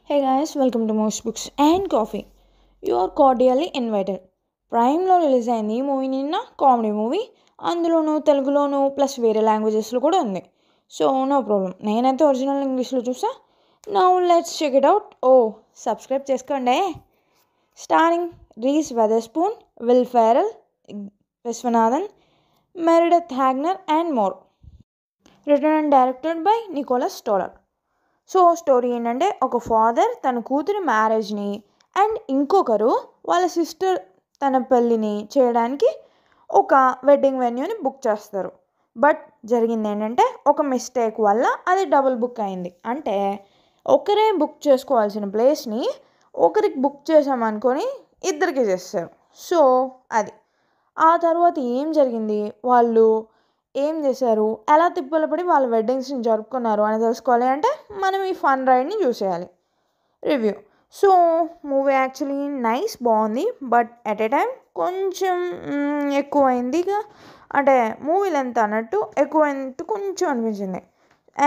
Hey guys, welcome to Most Books and Coffee. You are cordially invited. ప్రైమ్లో release అయింది ఈ movie నిన్న comedy movie. అందులోనూ తెలుగులోనూ plus వేరే లాంగ్వేజెస్లో కూడా ఉంది. సో నో ప్రాబ్లం, నేనైతే ఒరిజినల్ ఇంగ్లీష్లో చూసా. Now let's check it out. Subscribe చేసుకోండి. Starring Reese Witherspoon, Will Ferrell, Vishwanathan, Meredith Hagner and more. Written and directed by Nicholas Stoller. So story ఏంటంటే, ఒక ఫాదర్ తన కూతురి మ్యారేజ్ని అండ్ ఇంకొకరు వాళ్ళ సిస్టర్ తన పెళ్ళిని చేయడానికి ఒక వెడ్డింగ్ వెన్యూని బుక్ చేస్తారు. బట్ జరిగింది ఏంటంటే, ఒక మిస్టేక్ వల్ల అది డబుల్ బుక్ అయింది. అంటే ఒకరే బుక్ చేసుకోవాల్సిన ప్లేస్ని ఒకరికి బుక్ చేసామనుకొని ఇద్దరికి చేస్తారు. సో అది ఆ తర్వాత ఏం జరిగింది, వాళ్ళు ఏం చేశారు, ఎలా తిప్పలు పడి వాళ్ళ వెడ్డింగ్స్ని జరుపుకున్నారు అని తెలుసుకోవాలి అంటే మనం ఈ ఫన్ రైడ్ని చూసేయాలి. Review. So movie actually nice, బాగుంది. బట్ ఎట్ ఏ టైం కొంచెం ఎక్కువైంది. అంటే మూవీ లెంత్ అన్నట్టు ఎక్కువైనట్టు కొంచెం అనిపించింది.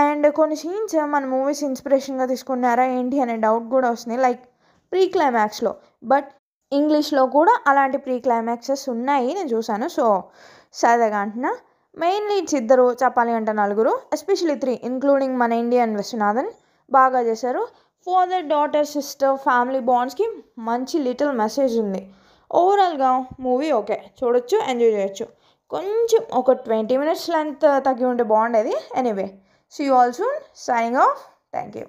అండ్ కొన్ని సీన్స్ మన మూవీస్ ఇన్స్పిరేషన్గా తీసుకున్నారా ఏంటి అనే డౌట్ కూడా వస్తుంది, లైక్ ప్రీ క్లైమాక్స్లో. బట్ ఇంగ్లీష్లో కూడా అలాంటి ప్రీ క్లైమాక్సెస్ ఉన్నాయి, నేను చూశాను. సో సరదాగా అంటున్నా. మెయిన్ లీడ్స్ ఇద్దరు, చెప్పాలి అంటే నలుగురు, ఎస్పెషలీ 3 ఇంక్లూడింగ్ మన ఇండియన్ విశ్వనాథన్ బాగా చేశారు. ఫాదర్ డాటర్ సిస్టర్ ఫ్యామిలీ బాండ్స్కి మంచి లిటిల్ మెసేజ్ ఉంది. ఓవరాల్గా మూవీ ఓకే, చూడొచ్చు, ఎంజాయ్ చేయొచ్చు. కొంచెం ఒక 20 minutes లెంత్ తగ్గి ఉంటే బాగుండేది. Anyway, see you all soon. Signing off. Thank you.